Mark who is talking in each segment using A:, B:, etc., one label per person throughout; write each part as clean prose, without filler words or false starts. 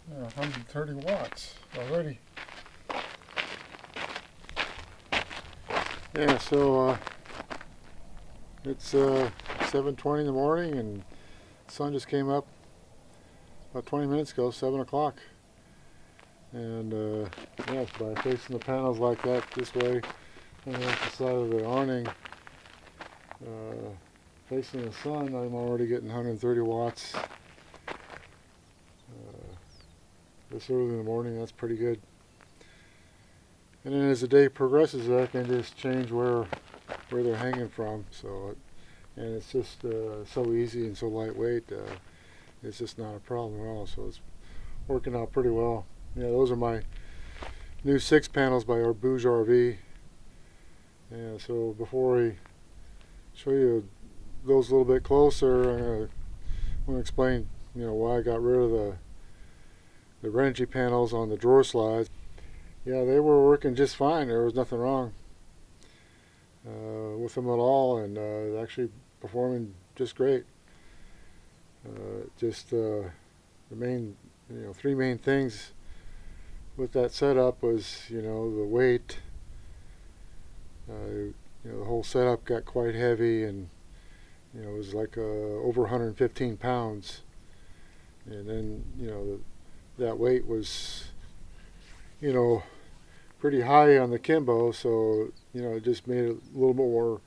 A: 130 watts already. Yeah, so it's 7:20 in the morning, and the sun just came up about 20 minutes ago, 7 o'clock. And yes, by facing the panels like that this way, and off the side of the awning, facing the sun, I'm already getting 130 watts. This early in the morning, that's pretty good. And then as the day progresses, I can just change where they're hanging from. So, and it's just so easy and so lightweight. It's just not a problem at all. So it's working out pretty well. Yeah, those are my new 6 panels by our Bouge RV. Yeah, so before we show you those a little bit closer, I want to explain, why I got rid of the Renogy panels on the drawer slides. Yeah, they were working just fine. There was nothing wrong with them at all, and actually performing just great. Just the main, 3 main things with that setup was, the weight. The whole setup got quite heavy, and it was like over 115 pounds. And then, that weight was, pretty high on the Kimbo, so, it just made it a little more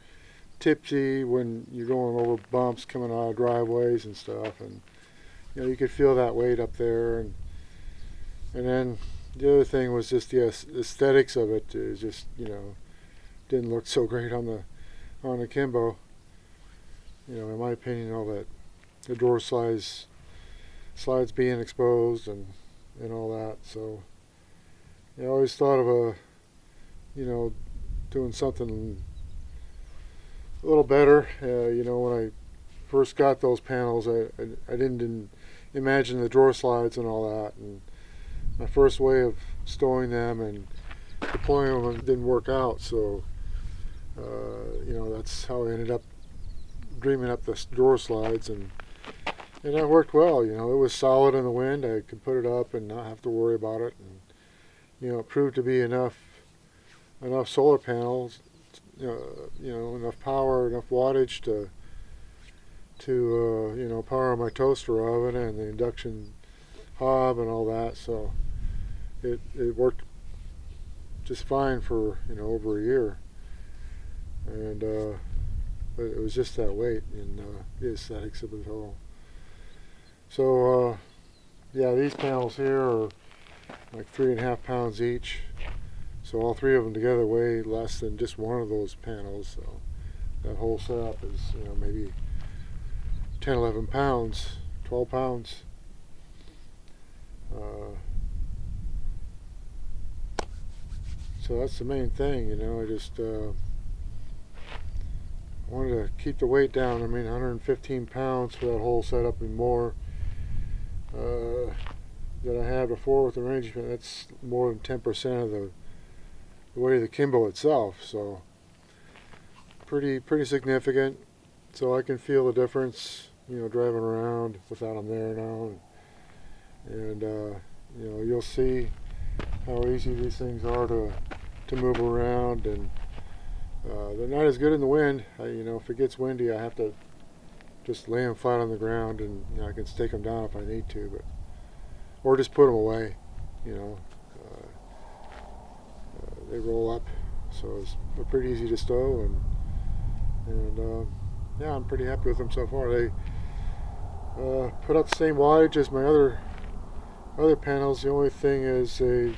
A: tipsy when you're going over bumps, coming out of driveways and stuff. And, you could feel that weight up there. And then the other thing was just the aesthetics of it. It just, didn't look so great on the Kimbo. In my opinion, all that, the drawer slides being exposed and all that. So I always thought of doing something a little better. When I first got those panels, I didn't imagine the drawer slides and all that. And my first way of stowing them and deploying them didn't work out. So that's how I ended up dreaming up the drawer slides, and that worked well. It was solid in the wind. I could put it up and not have to worry about it. And it proved to be enough solar panels, enough power, enough wattage to power my toaster oven and the induction hob and all that. So it worked just fine for over a year. And but it was just that weight and the aesthetics of it all. So yeah, these panels here are like 3.5 pounds each. So all 3 of them together weigh less than just one of those panels. So that whole setup is maybe 10, 11 pounds, 12 pounds. So that's the main thing. I just wanted to keep the weight down. 115 pounds for that whole setup and more that I had before with the Renogy. That's more than 10% of the weight of the Kimbo itself. So pretty significant. So I can feel the difference, driving around without them there now. And you'll see how easy these things are to move around, and they're not as good in the wind. If it gets windy, I have to just lay them flat on the ground, and I can stake them down if I need to, or just put them away. They roll up, so they're pretty easy to stow, and yeah, I'm pretty happy with them so far. They put out the same wattage as my other panels. The only thing is they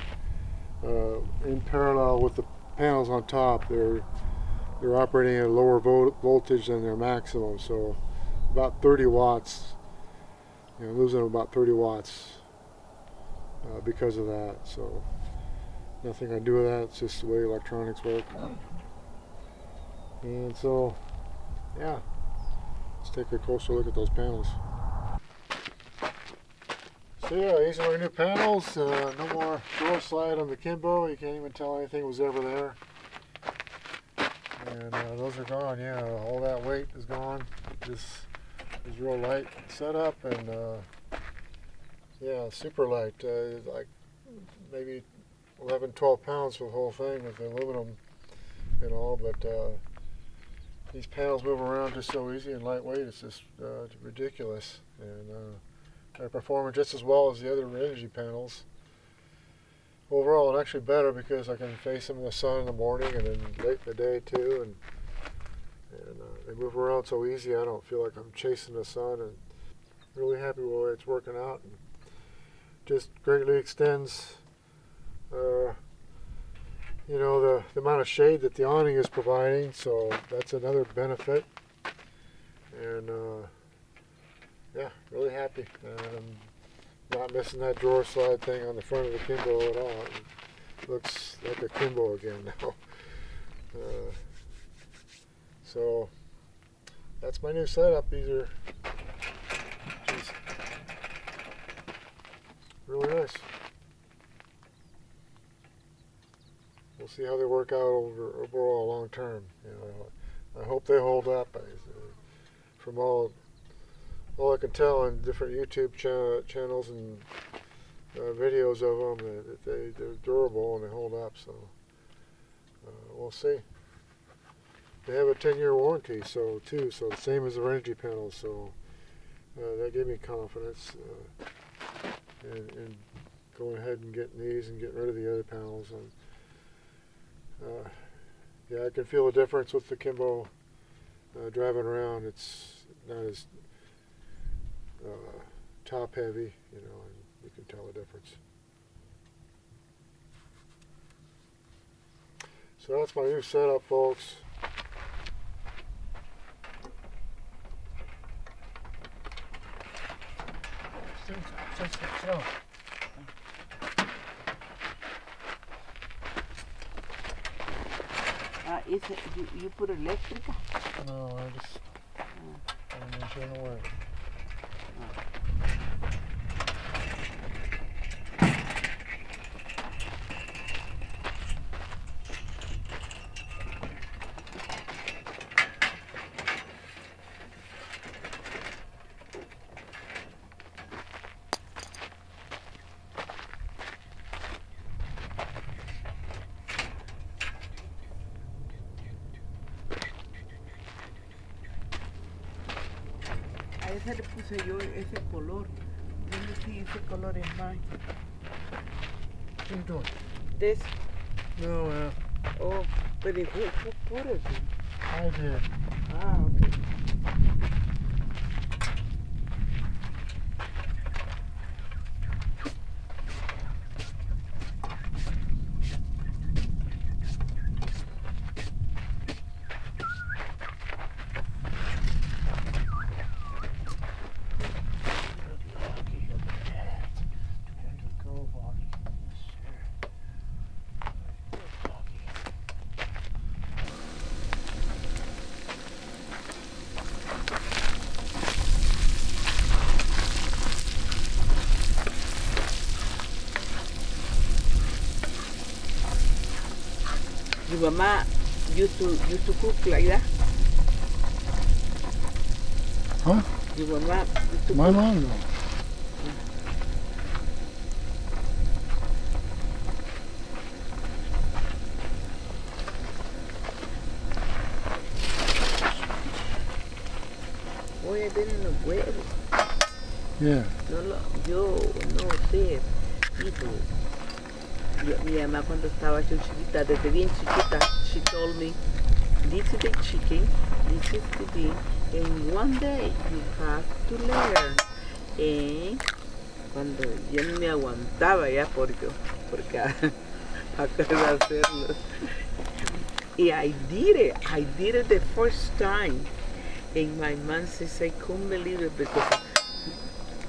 A: in parallel with the panels on top, they're operating at a lower voltage than their maximum, so about 30 watts, losing about 30 watts because of that. So nothing I do with that, it's just the way electronics work. And so yeah, let's take a closer look at those panels. So yeah, these are my new panels. No more drawer slide on the Kimbo. You can't even tell anything was ever there. And those are gone. Yeah, all that weight is gone. This is real light setup, and Yeah, super light, like maybe 11, 12 pounds for the whole thing with the aluminum and all, but these panels move around just so easy and lightweight. It's just ridiculous, and they're performing just as well as the other Renogy panels. Overall, and actually better because I can face them in the sun in the morning and then late in the day too, and they move around so easy. I don't feel like I'm chasing the sun, and really happy with the way it's working out. And just greatly extends, the amount of shade that the awning is providing. So that's another benefit. And yeah, really happy. Not missing that drawer slide thing on the front of the Kimbo at all. It looks like a Kimbo again now. So that's my new setup. These are just really nice. We'll see how they work out overall long term. I hope they hold up. From all I can tell on different YouTube channels and videos of them, that they're durable and they hold up. So we'll see. They have a 10-year warranty, so the same as the Renogy panels. So that gave me confidence in going ahead and getting these and getting rid of the other panels. And yeah, I can feel a difference with the Kimbo driving around. It's not as top heavy, and you can tell the difference. So that's my new setup, folks.
B: You put electrical?
A: No, I just I'm not sure it'll work.
B: A ese le puse yo ese color. Let me see ese color is mine.
A: What are you doing?
B: This.
A: No,
B: Oh, but who put it?
A: I did.
B: Ah, okay. Your mama used to cook like that?
A: Huh?
B: Your mama used to
A: My
B: cook?
A: mom, no.
B: Oye, tienen los huevos.
A: Yeah.
B: Yo no sé, hijo. Mi mamá cuando estaba chiquita, desde bien chiquita, she told me, this is the chicken, this is the bean, and one day you have to learn. Cuando yo no me aguantaba ya porque acá hacerlo. Y I did it the first time. And my mom says I couldn't believe it because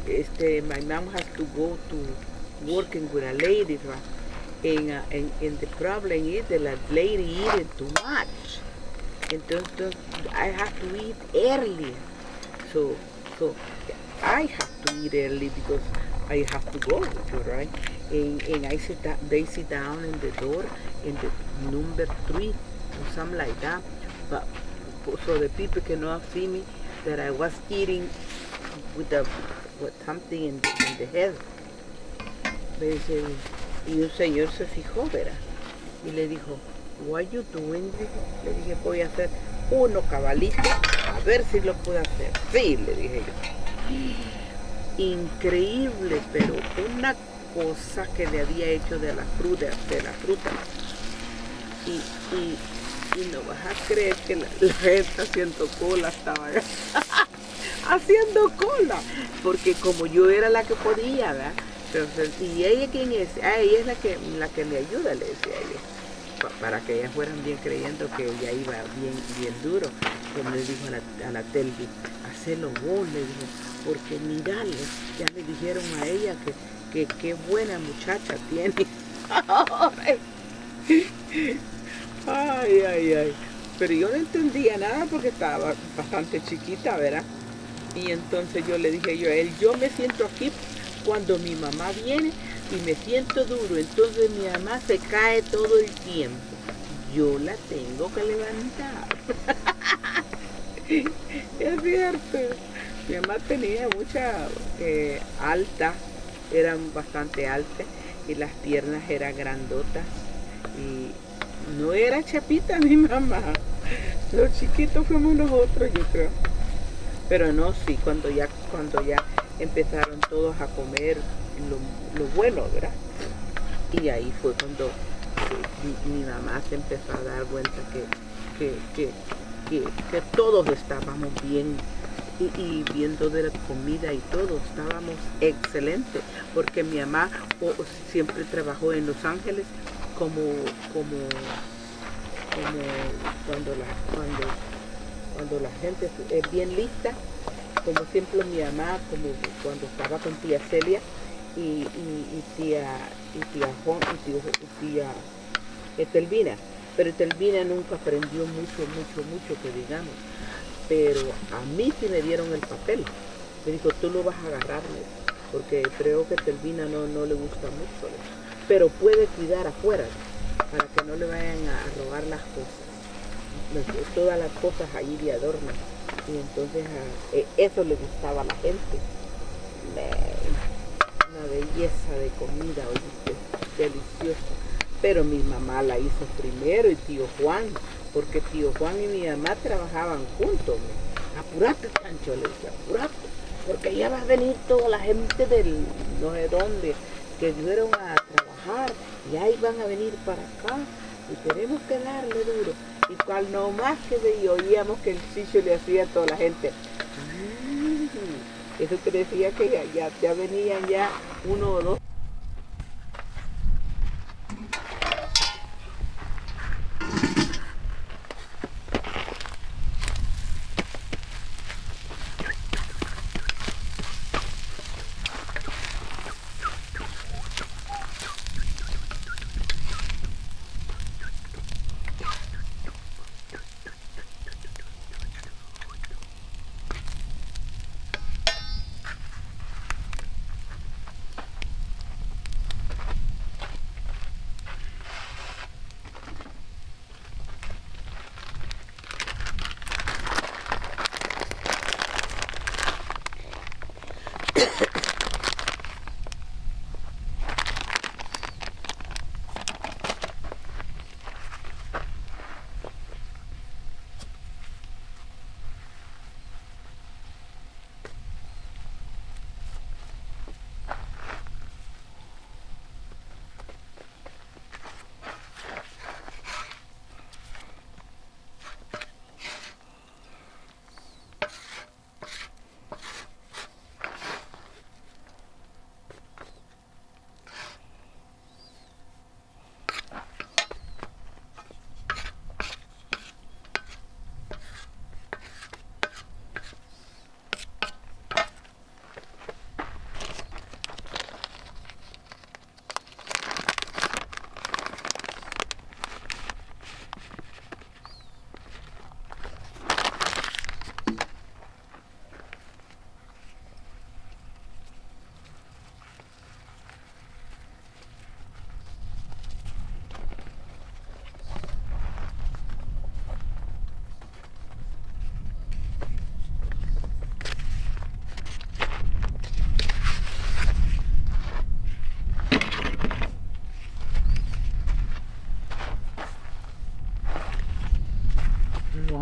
B: my mom has to go to working with a lady, right? And the problem is that the lady eating too much. Entonces I have to eat early. So I have to eat early because I have to go with you, right? And they sit down in the door in the number 3 or something like that. But so the people cannot see me that I was eating with something in the head. Me dice, y un señor se fijó, ¿verdad? Y le dijo, what you doing? Le dije, voy a hacer uno cabalito, a ver si lo puedo hacer. Sí, le dije yo. Increíble, pero una cosa que le había hecho de la fruta. Y no vas a creer que la gente haciendo cola estaba haciendo cola, porque como yo era la que podía, ¿verdad? Entonces, ¿y ella quién es? Ah, ella es la que me ayuda, le decía ella, para que ellas fueran bien creyendo que ella iba bien duro. Como le dijo a la Telvi, hacelo vos, le dijo, porque mirale, ya le dijeron a ella que qué buena muchacha tiene. Ay. Pero yo no entendía nada porque estaba bastante chiquita, ¿verdad? Y entonces yo le dije yo a él, yo me siento aquí cuando mi mamá viene y me siento duro. Entonces mi mamá se cae todo el tiempo. Yo la tengo que levantar. Es cierto. Mi mamá tenía mucha alta, eran bastante altas y las piernas eran grandotas. Y no era chapita mi mamá. Los chiquitos fuimos nosotros, yo creo. Pero no, sí, cuando ya empezaron todos a comer lo bueno, ¿verdad? Y ahí fue cuando mi mamá se empezó a dar cuenta que todos estábamos bien y viendo de la comida y todo, estábamos excelentes, porque mi mamá siempre trabajó en Los Ángeles como cuando la gente es bien lista, como siempre mi mamá, como cuando estaba con tía Celia y tía Etelvina, pero Etelvina nunca aprendió mucho que digamos, pero a mí sí me dieron el papel, me dijo, tú lo vas a agarrar, porque creo que Etelvina no le gusta mucho, pero puede cuidar afuera, para que no le vayan a robar las cosas, todas las cosas allí de adorno. Y entonces eso le gustaba a la gente. Una belleza de comida, oíste, deliciosa. Pero mi mamá la hizo primero y tío Juan, porque tío Juan y mi mamá trabajaban juntos. Apurate, Pancho, le decía, apurate, porque ya va a venir toda la gente del no sé dónde, que vinieron a trabajar, y ahí van a venir para acá, y tenemos que darle duro. Y cual no más que oíamos que el chicho le hacía a toda la gente. Eso que decía que ya venían ya uno o dos.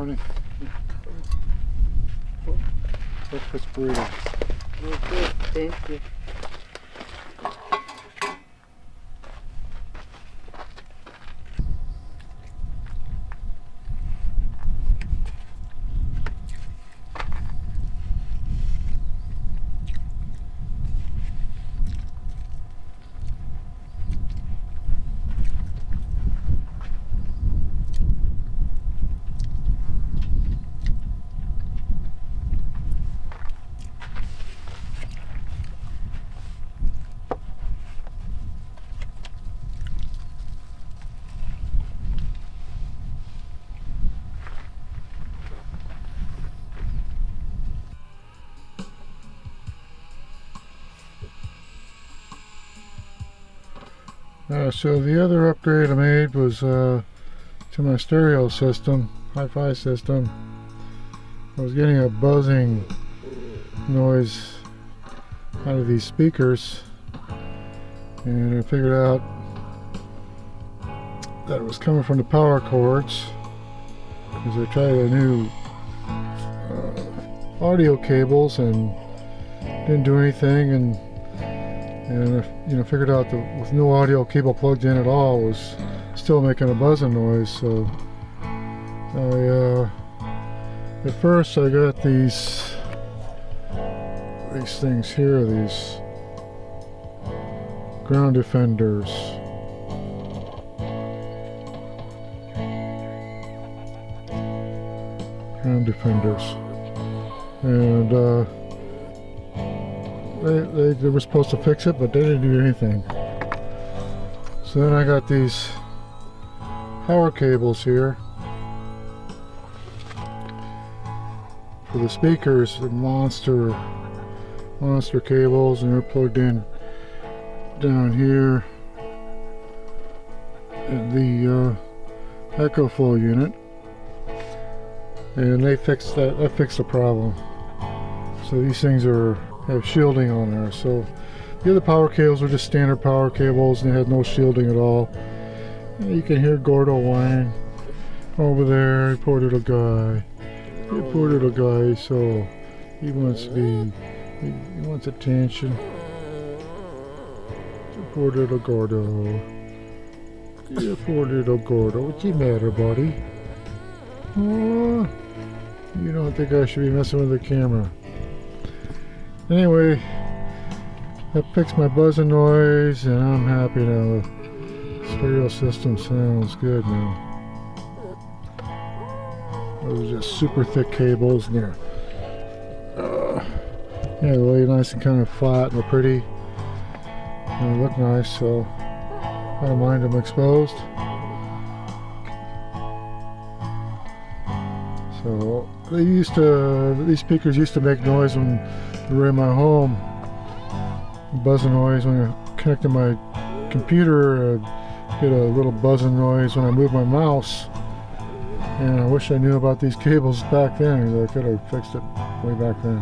A: morning. Breakfast burritos.
B: Okay, thank you.
A: So the other upgrade I made was to my stereo system, hi-fi system. I was getting a buzzing noise out of these speakers, and I figured out that it was coming from the power cords, because I tried the new audio cables and didn't do anything, and figured out that with no audio cable plugged in at all was still making a buzzing noise. So at first I got these things here, these ground defenders. And they were supposed to fix it, but they didn't do anything. So then I got these power cables here for the speakers, the monster cables, and they're plugged in down here in the echo flow unit, and that fixed the problem. So these things have shielding on there. So the other power cables were just standard power cables, and they had no shielding at all. And you can hear Gordo whining over there. Poor little guy. Poor little guy. So he wants attention. Poor little Gordo. Yeah, poor little Gordo. What's the matter, buddy? Oh, you don't think I should be messing with the camera. Anyway, that fixed my buzzing noise, and I'm happy now. The stereo system sounds good now. Those are just super thick cables, and they're really nice and kind of flat, and they're pretty, and they look nice, so I don't mind them exposed. So these speakers used to make noise when we were in my home, buzzing noise when I connected my computer. I'd get a little buzzing noise when I moved my mouse, and I wish I knew about these cables back then, because I could have fixed it way back then.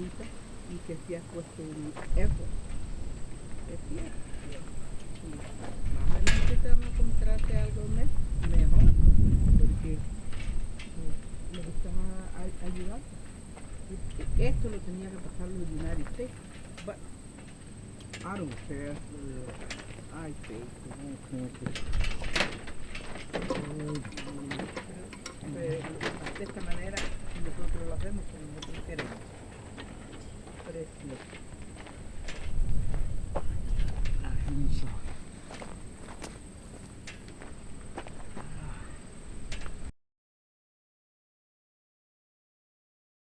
B: bonita y que sí has puesto un effort. Es cierto. Sí. Más adelante te van a comprarte algo mejor porque les estás ayudando. Esto lo tenía que pasar los United States, but I don't care. I think de esta manera nosotros lo hacemos como nosotros queremos. Precioso.